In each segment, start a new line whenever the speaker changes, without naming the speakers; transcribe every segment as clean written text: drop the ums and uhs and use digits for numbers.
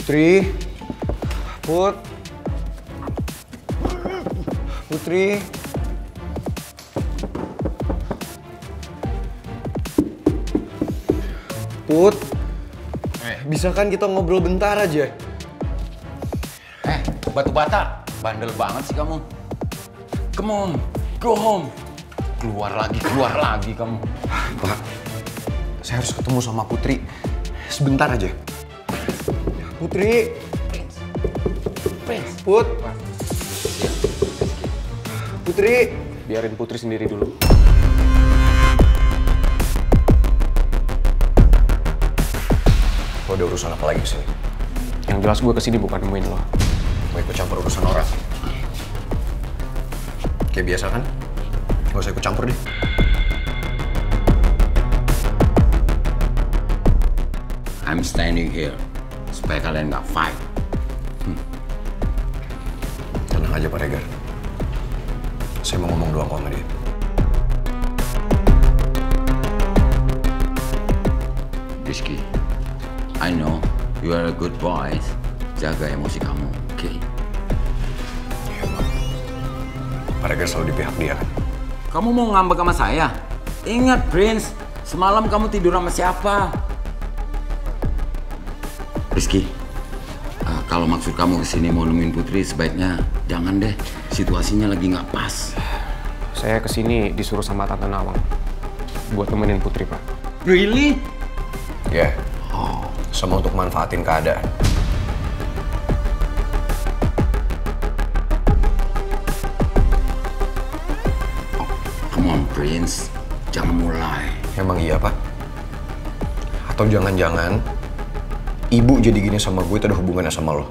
Putri, Putri. Put, bisa kan kita ngobrol bentar aja?
Batu bata, bandel banget sih kamu. Come on, go home. Keluar lagi kamu.
Pak, saya harus ketemu sama Putri. Sebentar aja. Putri.
Prince.
Put. Putri. Biarin Putri sendiri dulu. Lo ada urusan apa lagi kesini?
Yang jelas gue kesini bukan nemuin lo.
Mau ikut campur urusan orang? Kayak biasa kan? Gak usah ikut campur deh.
I'm standing here supaya kalian nggak fight.
Tenang aja Pak Regar. Saya mau ngomong doang kok sama dia.
Rizky, I know you are a good boy. Jaga emosi kamu, oke?
Iya, Pak. Pak Regar selalu di pihak dia kan?
Kamu mau ngambek sama saya? Ingat, Prince, semalam kamu tidur sama siapa? Rizky, kalau maksud kamu kesini mau nemuin Putri, sebaiknya jangan deh. Situasinya lagi nggak pas.
Saya kesini disuruh sama Tante Nawang buat nemenin Putri, Pak.
Really?
Ya. Sama untuk manfaatin keadaan.
Come on, Prince. Jangan mulai.
Emang iya, Pak? Atau jangan-jangan ibu jadi gini sama gue itu ada hubungannya sama lo?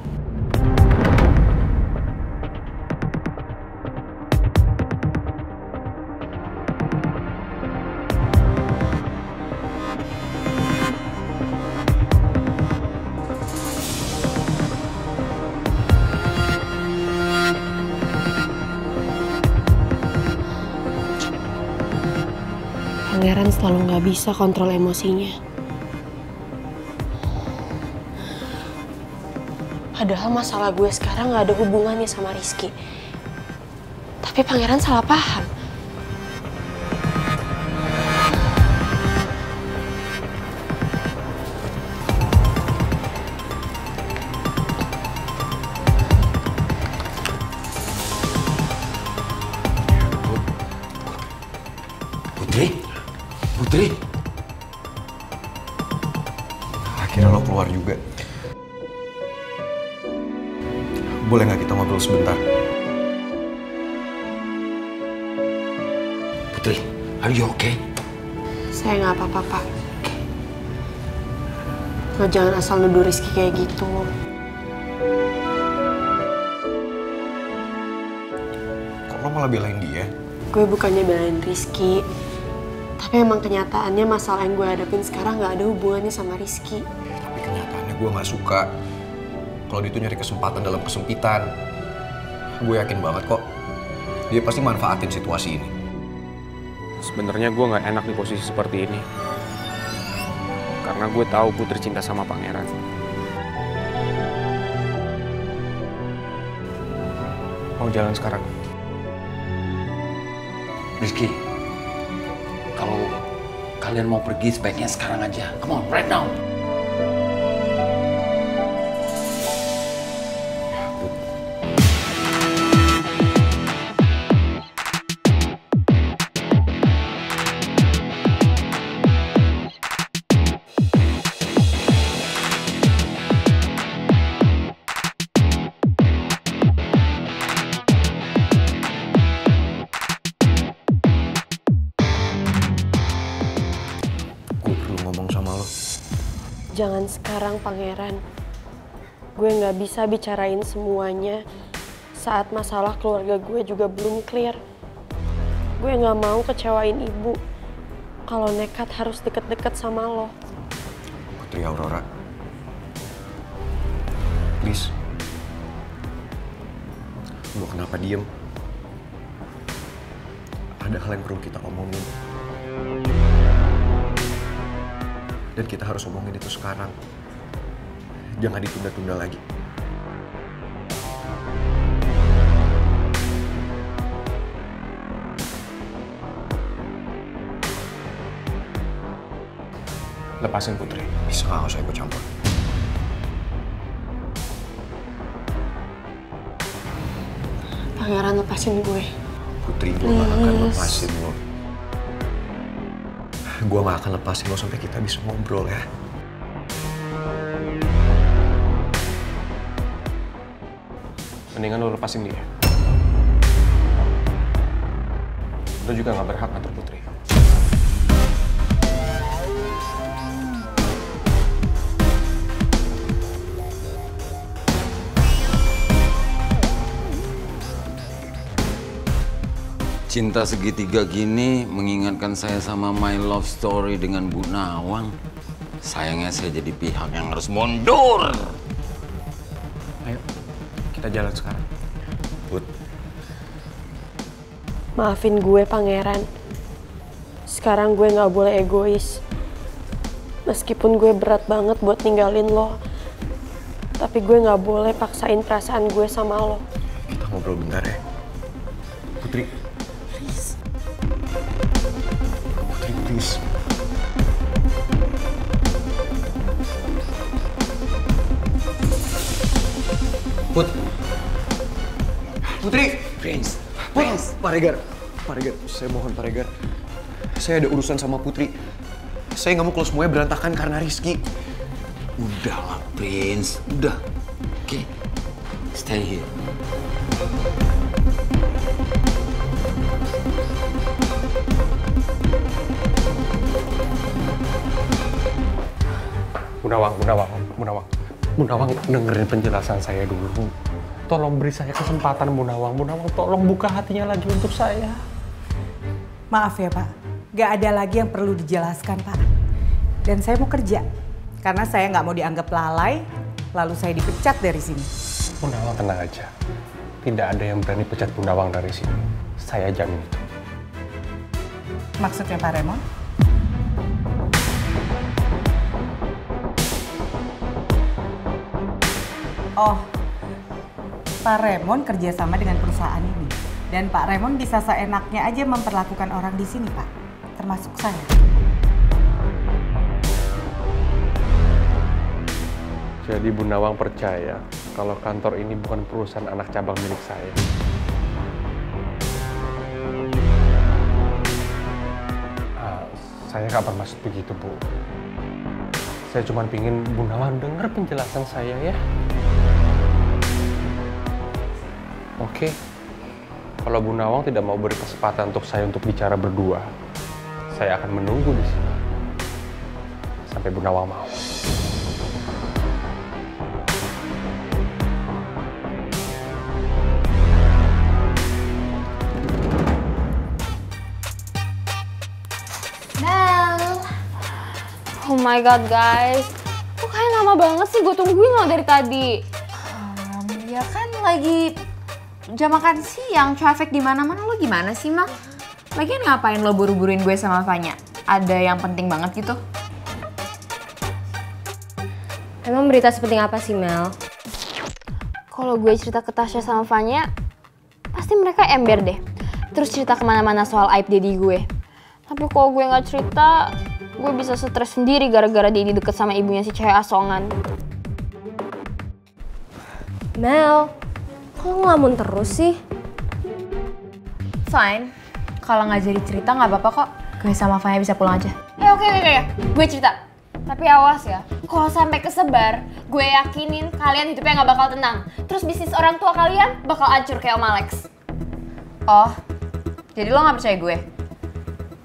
Pangeran selalu nggak bisa kontrol emosinya. Padahal masalah gue sekarang nggak ada hubungannya sama Rizky. Tapi Pangeran salah paham.
Putri.
Akhirnya lo keluar juga. Boleh nggak kita ngobrol sebentar?
Putri, are you okay?
Saya nggak apa-apa, Pak. Lo jangan asal nuduh Rizky kayak gitu.
Kok lo malah belain dia?
Gue bukannya belain Rizky. Tapi emang kenyataannya masalah yang gue hadapin sekarang nggak ada hubungannya sama Rizky.
Tapi kenyataannya gue nggak suka kalau dia tuh nyari kesempatan dalam kesempitan. Gue yakin banget kok dia pasti manfaatin situasi ini.
Sebenarnya gue nggak enak di posisi seperti ini. Karena gue tahu Putri cinta sama Pangeran. Mau jalan sekarang?
Rizky, kalau kalian mau pergi sebaiknya sekarang aja. Come on, right now.
Jangan sekarang, Pangeran. Gue nggak bisa bicarain semuanya saat masalah keluarga gue juga belum clear. Gue nggak mau kecewain ibu kalau nekat harus deket-deket sama lo.
Putri Aurora, please. Lo kenapa diem? Ada hal yang perlu kita omongin. Dan kita harus omongin itu sekarang. Jangan ditunda-tunda lagi.
Lepasin Putri.
Bisa nggak usah ikut campur?
Pangeran, lepasin gue.
Putri, gue gak akan lepasin lo. Gue gak akan lepasin lo sampai kita bisa ngobrol ya.
Mendingan lo lepasin dia. Lo juga gak berhak ngatur Putri.
Cinta segitiga gini mengingatkan saya sama my love story dengan Bu Nawang. Sayangnya saya jadi pihak yang harus mundur.
Ayo, kita jalan sekarang.
Put,
Maafin gue, Pangeran. Sekarang gue gak boleh egois. Meskipun gue berat banget buat ninggalin lo, tapi gue gak boleh paksain perasaan gue sama lo.
kita ngobrol bentar ya. Putri. Putri, please. Putri!
Prince,
Pak Regar, saya mohon Pak Regar. Saya ada urusan sama Putri. Saya nggak mau kalau semuanya berantakan karena Rizky.
udahlah Prince, udah. Oke, stay here.
Bu Nawang, dengerin penjelasan saya dulu. Tolong beri saya kesempatan, Bu Nawang. Bu Nawang, tolong buka hatinya lagi untuk saya.
Maaf ya Pak, gak ada lagi yang perlu dijelaskan Pak. Dan saya mau kerja, karena saya nggak mau dianggap lalai, lalu saya dipecat dari sini.
Bu Nawang, tenang aja. Tidak ada yang berani pecat Bu Nawang dari sini. Saya jamin itu.
Maksudnya Pak Raymond? Oh, Pak Raymond kerjasama dengan perusahaan ini. Dan Pak Raymond bisa seenaknya aja memperlakukan orang di sini, Pak. Termasuk saya.
Jadi Bu Nawang percaya kalau kantor ini bukan perusahaan anak cabang milik saya. Saya nggak bermaksud begitu, Bu. Saya cuma pingin Bu Nawang dengar penjelasan saya ya. Oke, kalau Bu Nawang tidak mau beri kesempatan untuk saya untuk bicara berdua, saya akan menunggu di sini sampai Bu Nawang mau.
Mel. Oh my god guys, kok kayak lama banget sih gue tungguin lo dari tadi.
Ya kan lagi jam makan siang, traffic di mana-mana. Lo gimana sih, Mal? Lagian ngapain lo buru-buruin gue sama Vanya? Ada yang penting banget gitu?
Emang berita sepenting apa sih, Mel? Kalau gue cerita ke Tasya sama Vanya, pasti mereka ember deh. Terus cerita kemana-mana soal aib daddy gue. Tapi kalau gue nggak cerita, gue bisa stres sendiri gara-gara daddy deket sama ibunya si cewek asongan. Mel, kok lo ngelamun terus sih?
Fine. Kalau nggak jadi cerita nggak apa-apa kok. Gue sama Vanya bisa pulang aja.
Oke. Gue cerita. Tapi awas ya, kalau sampai kesebar, gue yakinin kalian hidupnya nggak bakal tenang. Terus bisnis orang tua kalian bakal hancur kayak Om Alex.
Oh, jadi lo nggak percaya gue?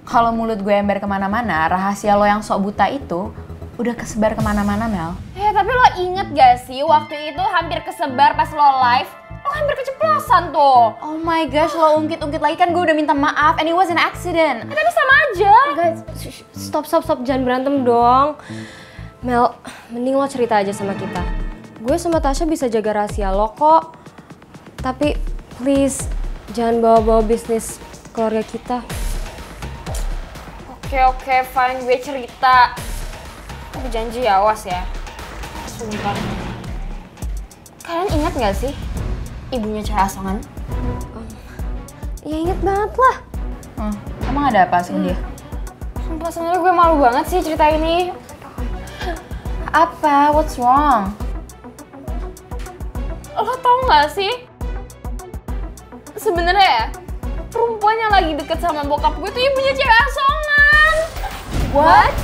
Kalau mulut gue ember kemana-mana, rahasia lo yang sok buta itu udah kesebar kemana-mana, Mel.
Tapi lo inget gak sih waktu itu hampir kesebar pas lo live? Lo hampir keceplosan tuh.
Oh my gosh, lo ungkit-ungkit lagi kan gue udah minta maaf and it was an accident.
Tapi sama aja. Guys, stop, jangan berantem dong. Mel, mending lo cerita aja sama kita. Gue sama Tasya bisa jaga rahasia lo kok. Tapi please, jangan bawa-bawa bisnis keluarga kita. Oke, fine, gue cerita. Tapi janji ya, awas ya. Sumpah. Kalian ingat gak sih ibunya cewek asongan?
Ya inget banget lah.
Emang ada apa sama dia?
Sumpah sebenarnya gue malu banget sih cerita ini.
Apa? What's wrong?
Lo tau gak sih? Sebenarnya ya, perempuan yang lagi deket sama bokap gue tuh ibunya cewek asongan.
What?